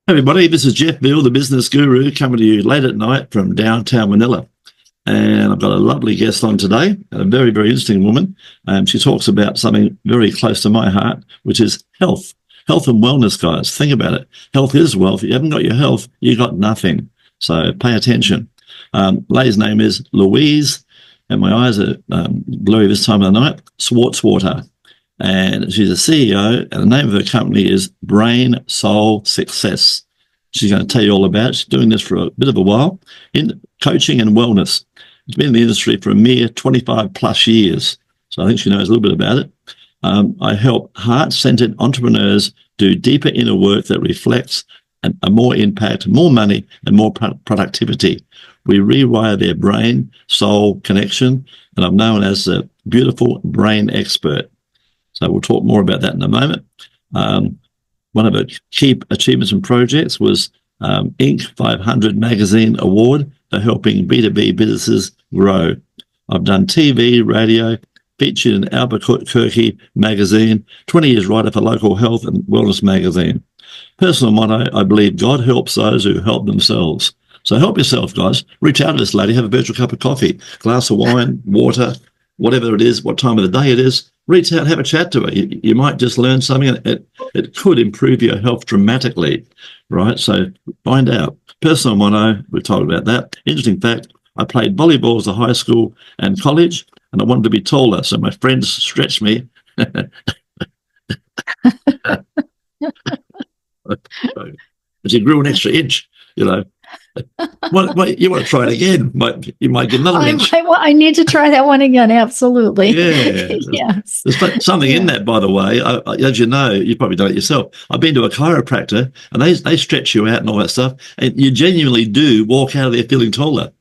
Everybody, this is Jeff Veale, the business guru, coming to you late at night from downtown Manila. And I've got a lovely guest on today, a very, very interesting woman. She talks about something very close to my heart, which is health. Health and wellness, guys. Think about it. Health is wealth. If you haven't got your health, you got nothing. So pay attention. Lady's name is Louise, and my eyes are blurry this time of the night, Swartswalter. And she's a CEO, and the name of her company is Brain Soul Success. She's going to tell you all about it. She's doing this for a bit of a while in coaching and wellness. She's been in the industry for a mere 25 plus years. So I think she knows a little bit about it. I help heart-centered entrepreneurs do deeper inner work that reflects a more impact, more money, and more productivity. We rewire their brain-soul connection, and I'm known as a beautiful brain expert. So we'll talk more about that in a moment. One of her key achievements and projects was Inc. 500 Magazine Award for helping B2B businesses grow. I've done TV, radio, featured in 𝐰𝐢𝐭𝐡 magazine, 20 years writer for local health and wellness magazine. Personal motto, I believe God helps those who help themselves. So help yourself, guys. Reach out to this lady, have a virtual cup of coffee, glass of wine, water, whatever it is, what time of the day it is. Reach out, have a chat to her. You might just learn something, and it could improve your health dramatically, right? So find out. Personal motto, we've talked about that. Interesting fact, I played volleyball as a high school and college, and I wanted to be taller, so my friends stretched me. But you grew an extra inch, you know. You want to try it again? You might get another inch. I need to try that one again. Absolutely. Yeah. Yes. There's something in that, by the way. As you know, you've probably done it yourself. I've been to a chiropractor, and they stretch you out and all that stuff, and you genuinely do walk out of there feeling taller.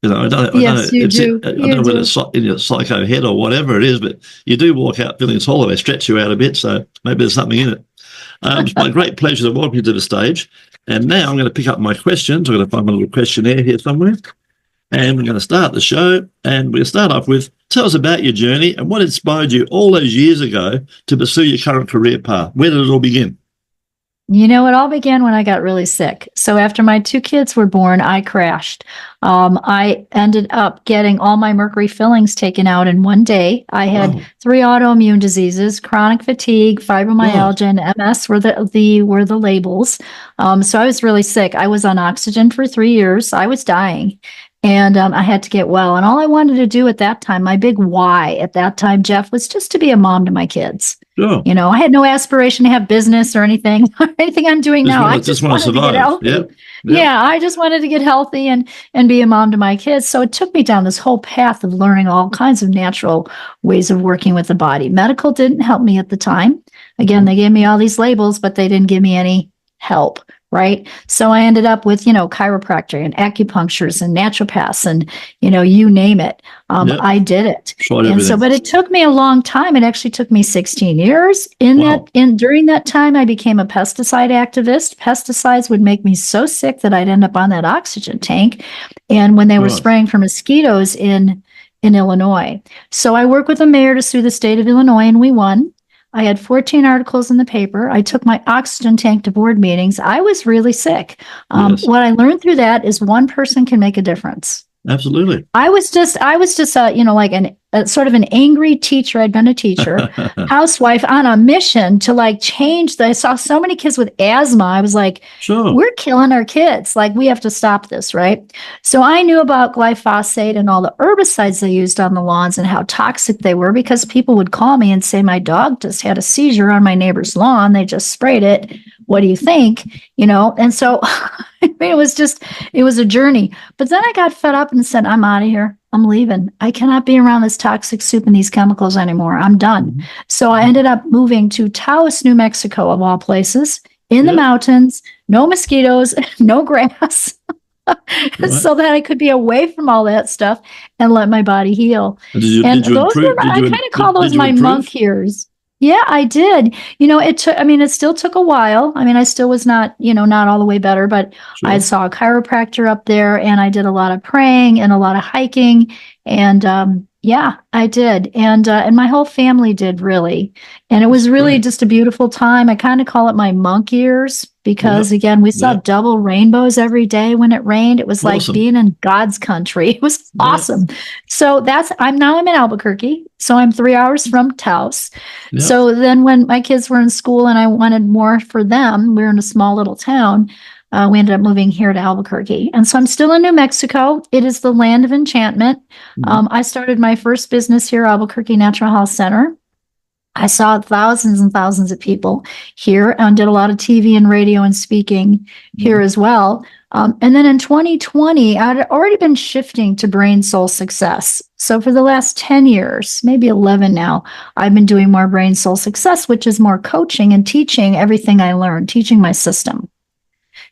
You know, I don't know whether it's in your psycho head or whatever it is, but you do walk out feeling taller. They stretch you out a bit, so maybe there's something in it. It's my great pleasure to welcome you to the stage. And now I'm going to pick up my questions. I'm going to find my little questionnaire here somewhere. And we're going to start the show. And we're going to start off with, tell us about your journey and what inspired you all those years ago to pursue your current career path. Where did it all begin? You know, it all began when I got really sick. So after my two kids were born, I crashed. I ended up getting all my mercury fillings taken out in one day. I had 3 autoimmune diseases: chronic fatigue, fibromyalgia, and MS were the labels. So I was really sick. I was on oxygen for 3 years. I was dying. And I had to get well. And all I wanted to do at that time, my big why at that time, Jeff, was just to be a mom to my kids. Sure. You know, I had no aspiration to have business or anything I'm doing now. I just wanted to get healthy. Yep. Yeah, I just wanted to get healthy and be a mom to my kids. So it took me down this whole path of learning all kinds of natural ways of working with the body. Medical didn't help me at the time. Again, they gave me all these labels, but they didn't give me any help. Right. So I ended up with, chiropractor and acupunctures and naturopaths and, you name it. I did it. But it took me a long time. It actually took me 16 years. During that time, I became a pesticide activist. Pesticides would make me so sick that I'd end up on that oxygen tank. And when they were spraying for mosquitoes in Illinois. So I worked with the mayor to sue the state of Illinois, and we won. I had 14 articles in the paper. I took my oxygen tank to board meetings. I was really sick. What I learned through that is one person can make a difference. Absolutely. I was just like a sort of an angry teacher. I'd been a teacher, housewife on a mission to change. I saw so many kids with asthma. I was like, sure, we're killing our kids. We have to stop this, right? So I knew about glyphosate and all the herbicides they used on the lawns and how toxic they were, because people would call me and say, my dog just had a seizure on my neighbor's lawn. They just sprayed it. What do you think? And so it was a journey. But then I got fed up and said, I'm out of here. I'm leaving. I cannot be around this toxic soup and these chemicals anymore. I'm done. Mm-hmm. So I ended up moving to Taos, New Mexico, of all places, in the mountains, no mosquitoes, no grass, so that I could be away from all that stuff and let my body heal. I kind of call those my monk years. Yeah, I did. It still took a while. I still was not all the way better, but sure. I saw a chiropractor up there, and I did a lot of praying and a lot of hiking. And I did. And my whole family did, really. And it was really just a beautiful time. I kind of call it my monk years, because again, we saw double rainbows every day when it rained. It was like being in God's country. It was awesome. So I'm in Albuquerque. So I'm 3 hours from Taos. So then when my kids were in school and I wanted more for them, we were in a small little town. We ended up moving here to Albuquerque. And so I'm still in New Mexico. It is the land of enchantment. I started my first business here, Albuquerque Natural Health Center. I saw thousands and thousands of people here and did a lot of TV and radio and speaking here as well. And then in 2020, I had already been shifting to brain soul success. So for the last 10 years, maybe 11 now, I've been doing more brain soul success, which is more coaching and teaching everything I learned, teaching my system.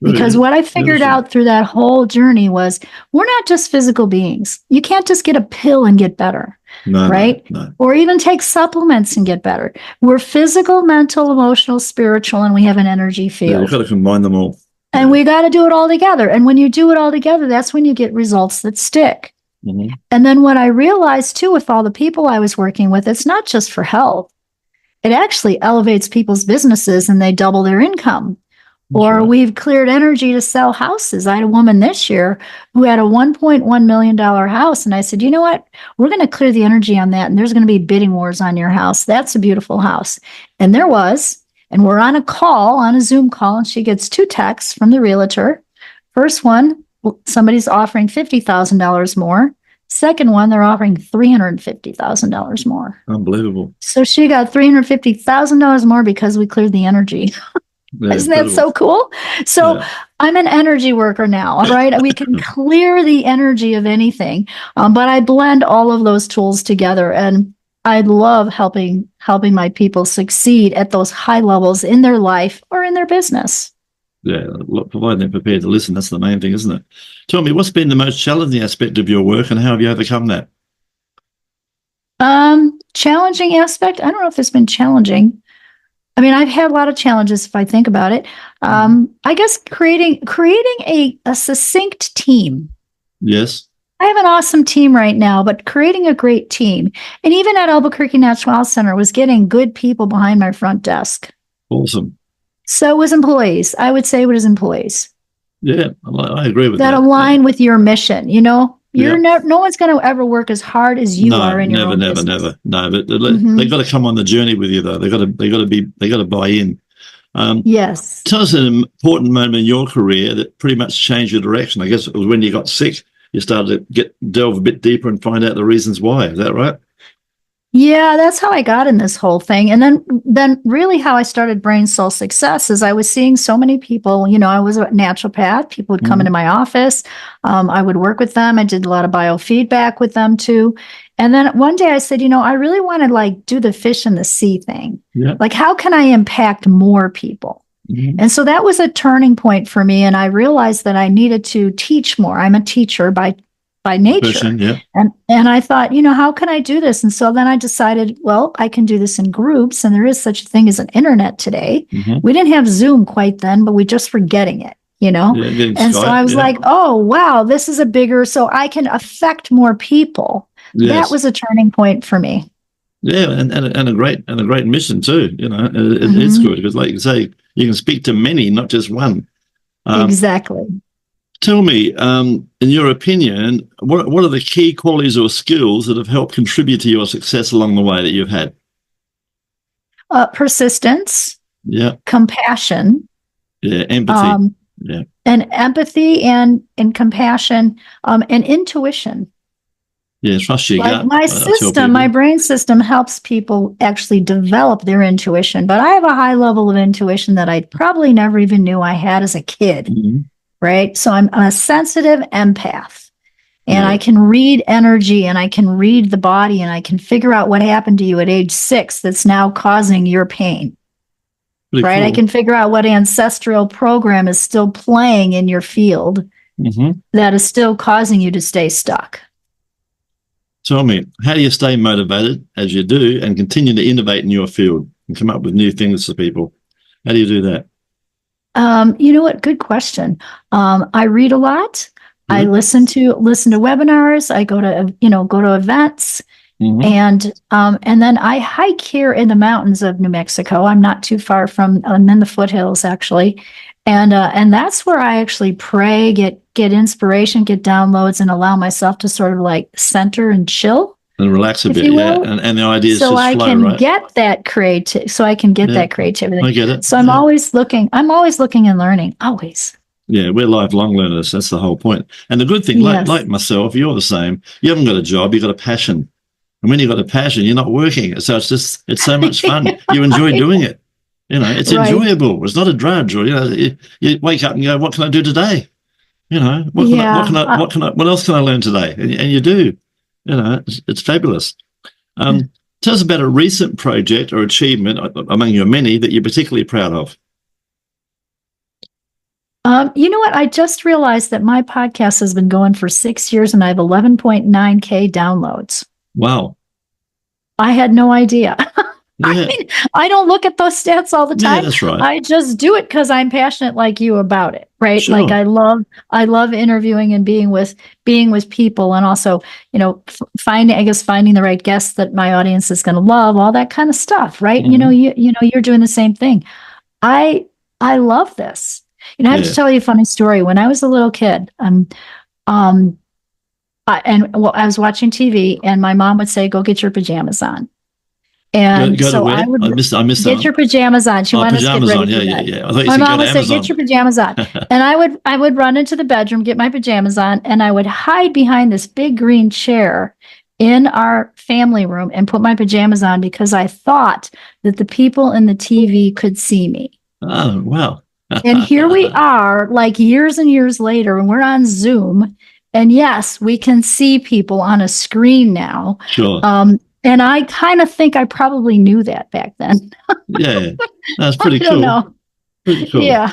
Because what I figured out through that whole journey was we're not just physical beings. You can't just get a pill and get better, right? No. Or even take supplements and get better. We're physical, mental, emotional, spiritual, and we have an energy field. Yeah, you've got to combine them all. And we got to do it all together. And when you do it all together, that's when you get results that stick. And then what I realized too, with all the people I was working with, it's not just for health. It actually elevates people's businesses and they double their income. Or we've cleared energy to sell houses. I had a woman this year who had a $1.1 million house. And I said, you know what? We're going to clear the energy on that. And there's going to be bidding wars on your house. That's a beautiful house. And there was. And we're on a Zoom call, and she gets 2 texts from the realtor. First one, somebody's offering $50,000 more. Second one, they're offering $350,000 more. Unbelievable. So she got $350,000 more because we cleared the energy. Isn't that so cool? So I'm an energy worker now, right? We can clear the energy of anything, but I blend all of those tools together, and I love helping my people succeed at those high levels in their life or in their business. Yeah, providing they're prepared to listen. That's the main thing, isn't it? Tell me, what's been the most challenging aspect of your work, and how have you overcome that? Challenging aspect? I don't know if it's been challenging. I mean, I've had a lot of challenges if I think about it. I guess creating a succinct team. Yes. I have an awesome team right now, but creating a great team. And even at Albuquerque Natural Health Center was getting good people behind my front desk. Awesome. So it was employees. I would say it was employees. Yeah, I agree with that. That align with your mission, you know? No one's going to ever work as hard as you are in your own business. Never. No, but they've got to come on the journey with you, though. They got to buy in. Yes. Tell us an important moment in your career that pretty much changed your direction. I guess it was when you got sick. You started to delve a bit deeper and find out the reasons why. Is that right? Yeah, that's how I got in this whole thing. And then really how I started Brain Soul Success is I was seeing so many people, you know, I was a naturopath. People would come into my office. I would work with them. I did a lot of biofeedback with them too. And then one day I said, you know, I really want to like do the fish in the sea thing. Yeah. Like, how can I impact more people? And so that was a turning point for me. And I realized that I needed to teach more. I'm a teacher by nature. And I thought, you know, how can I do this? And so then I decided, well, I can do this in groups. And there is such a thing as an internet today. We didn't have Zoom quite then, but we just were getting it, you know? And Skype, so I was like, oh, wow, this is a bigger, so I can affect more people. That was a turning point for me. Yeah, and a great mission too. You know, it's good because, like you say, you can speak to many, not just one. Exactly. Tell me, in your opinion, what are the key qualities or skills that have helped contribute to your success along the way that you've had? Persistence. Yeah. Compassion. Yeah. Empathy. And empathy and compassion and intuition. Yeah, trust your gut. My system, my brain system helps people actually develop their intuition, but I have a high level of intuition that I probably never even knew I had as a kid. Right? So I'm a sensitive empath, and I can read energy, and I can read the body, and I can figure out what happened to you at age 6 that's now causing your pain. Right? Cool. I can figure out what ancestral program is still playing in your field that is still causing you to stay stuck. Tell me, how do you stay motivated as you do and continue to innovate in your field and come up with new things for people? How do you do that? You know what? Good question. I read a lot. I listen to webinars. I go to events, And then I hike here in the mountains of New Mexico. I'm not too far from, I'm in the foothills actually. And that's where I actually pray, get inspiration, get downloads, and allow myself to sort of like center and chill. And relax a bit, yeah. And the idea is so just I flow, can right? get that creative. So I can get that creativity. I get it. So I'm always looking. I'm always looking and learning. Always. Yeah, we're lifelong learners. That's the whole point. And the good thing, like myself, you're the same. You haven't got a job. You've got a passion. And when you've got a passion, you're not working. So it's so much fun. You enjoy doing it. It's enjoyable. It's not a drudge. Or you wake up and go, "What can I do today? What else can I learn today?" And you do. It's fabulous. Tell us about a recent project or achievement among your many that you're particularly proud of. You know what? I just realized that my podcast has been going for 6 years and I have 11.9K downloads. Wow. I had no idea. I mean, I don't look at those stats all the time. Yeah, that's right. I just do it because I'm passionate like you about it, right? Sure. Like I love interviewing and being with people, and also, finding the right guests that my audience is going to love, all that kind of stuff, right? You're doing the same thing. I love this. I have to tell you a funny story. When I was a little kid, I was watching TV, and my mom would say, "Go get your pajamas on." And go so I would get your pajamas on. She wanted us to get ready for bed. Yeah. I thought you my said mom would say, "Get your pajamas on," and I would run into the bedroom, get my pajamas on, and I would hide behind this big green chair in our family room and put my pajamas on because I thought that the people in the TV could see me. Oh, wow. And here we are, like years and years later, and we're on Zoom. And yes, we can see people on a screen now. Sure. And I kind of think I probably knew that back then. Yeah, that's pretty cool. I don't know. Pretty cool. Yeah.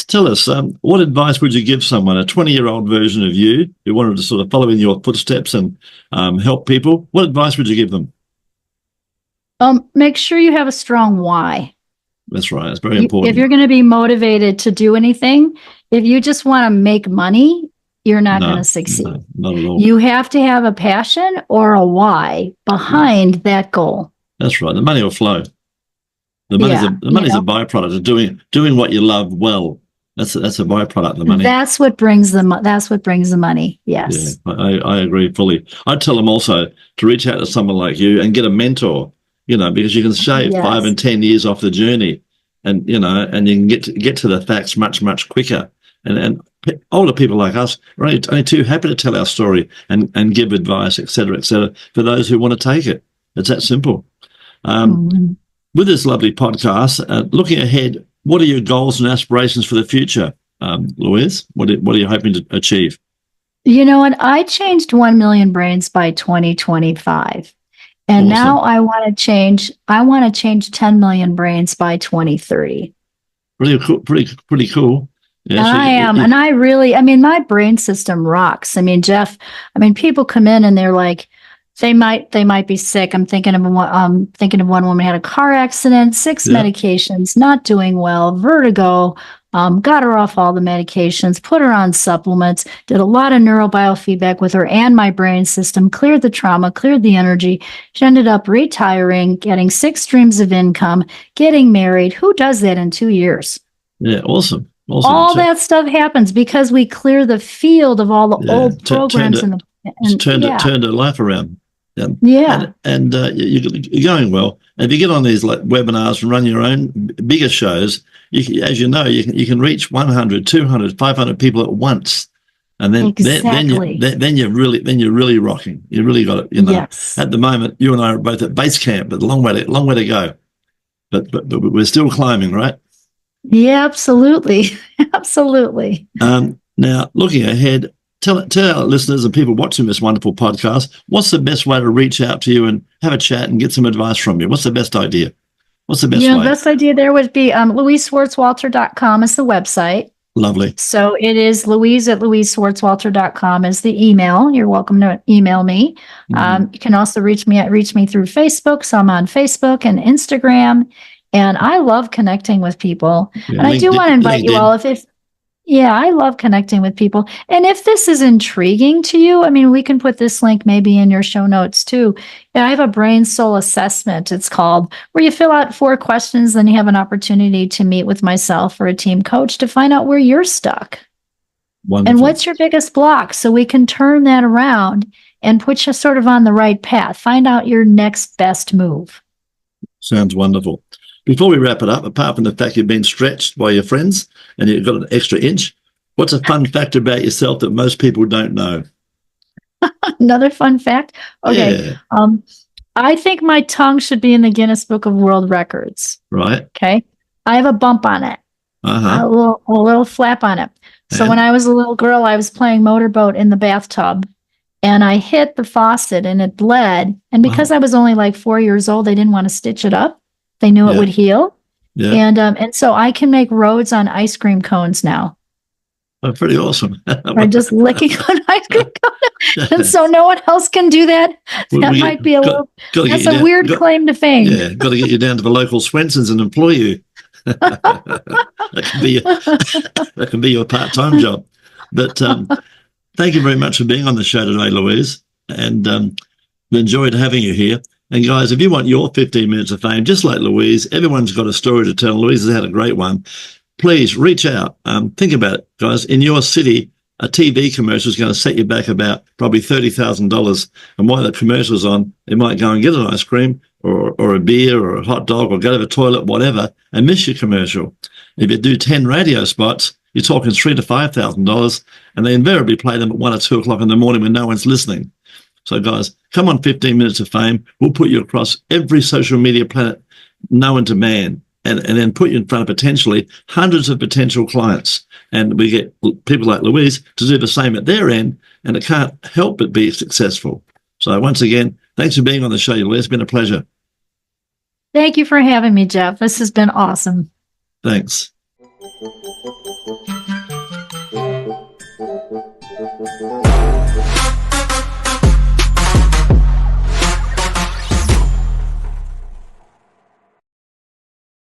Tell us, what advice would you give someone, a 20-year-old version of you who wanted to sort of follow in your footsteps and help people? What advice would you give them? Make sure you have a strong why. That's right. It's very important. If you're going to be motivated to do anything, if you just want to make money, you're not going to succeed. No, not at all. You have to have a passion or a why behind that goal. That's right. The money will flow. The money's a byproduct of doing what you love well. That's a byproduct of the money. That's what brings the money. Yes. Yeah, I agree fully. I'd tell them also to reach out to someone like you and get a mentor, because you can shave 5 and 10 years off the journey, and and you can get to the facts much, much quicker. And older people like us are only too happy to tell our story and give advice, et cetera, for those who want to take it. It's that simple. With this lovely podcast, looking ahead, what are your goals and aspirations for the future, Louise? What are you hoping to achieve? You know what? I changed 1 million brains by 2025. And awesome. Now I want to change 10 million brains by 2030. Pretty cool. Yeah, and I really, my brain system rocks. Jeff, people come in and they're like, they might be sick. I'm thinking of one woman had a car accident, 6 medications, not doing well, vertigo, got her off all the medications, put her on supplements, did a lot of neurobiofeedback with her and my brain system, cleared the trauma, cleared the energy. She ended up retiring, getting 6 streams of income, getting married. Who does that in 2 years? Yeah, awesome. All that stuff happens because we clear the field of all the old programs turned her life around. And you're going well. And if you get on these webinars and run your own bigger shows, as you know, you can reach 100, 200, 500 people at once, and then you're really rocking. You really got it. Yes. At the moment, you and I are both at base camp, but a long way to go. But we're still climbing, right? Yeah, absolutely, absolutely. Now, looking ahead, tell our listeners and people watching this wonderful podcast, what's the best way to reach out to you and have a chat and get some advice from you? What's the best idea? What's the best way? The best idea there would be louiseswartswalter.com is the website. Lovely. So it is Louise at louiseswartswalter.com is the email. You're welcome to email me. You can also reach me through Facebook. So I'm on Facebook and Instagram. And I love connecting with people. And I do want to invite you all, Yeah, I love connecting with people. And if this is intriguing to you, I mean, we can put this link maybe in your show notes too. Yeah, I have a brain soul assessment, it's called, where you fill out 4 questions, then you have an opportunity to meet with myself or a team coach to find out where you're stuck. Wonderful. And what's your biggest block, so we can turn that around and put you sort of on the right path. Find out your next best move. Sounds wonderful. Before we wrap it up, apart from the fact you've been stretched by your friends and you've got an extra inch, what's a fun fact about yourself that most people don't know? Another fun fact? Okay. Yeah. I think my tongue should be in the Guinness Book of World Records. Right. Okay. I have a bump on it. A little flap on it. So when I was a little girl, I was playing motorboat in the bathtub and I hit the faucet and it bled. And because I was only like 4 years old, they didn't want to stitch it up. They knew it would heal. Yeah. And so I can make roads on ice cream cones now. Oh, pretty awesome. Or just licking on ice cream cone. And so no one else can do that. That might be that's a weird claim to fame. Yeah, got to get you down to the local Swenson's and employ you. that can be your part-time job. But thank you very much for being on the show today, Louise. And we enjoyed having you here. And guys, if you want your 15 minutes of fame, just like Louise, everyone's got a story to tell. Louise has had a great one. Please reach out. Think about it, guys. In your city, a TV commercial is going to set you back about probably $30,000. And while the commercial's on, you might go and get an ice cream or a beer or a hot dog or go to the toilet, whatever, and miss your commercial. If you do 10 radio spots, you're talking $3,000 to $5,000, and they invariably play them at 1 or 2 o'clock in the morning when no one's listening. So guys, come on 15 minutes of fame. We'll put you across every social media planet known to man and then put you in front of potentially hundreds of potential clients. And we get people like Louise to do the same at their end, and it can't help but be successful. So once again, thanks for being on the show, Louise. It's been a pleasure. Thank you for having me, Jeff. This has been awesome. Thanks.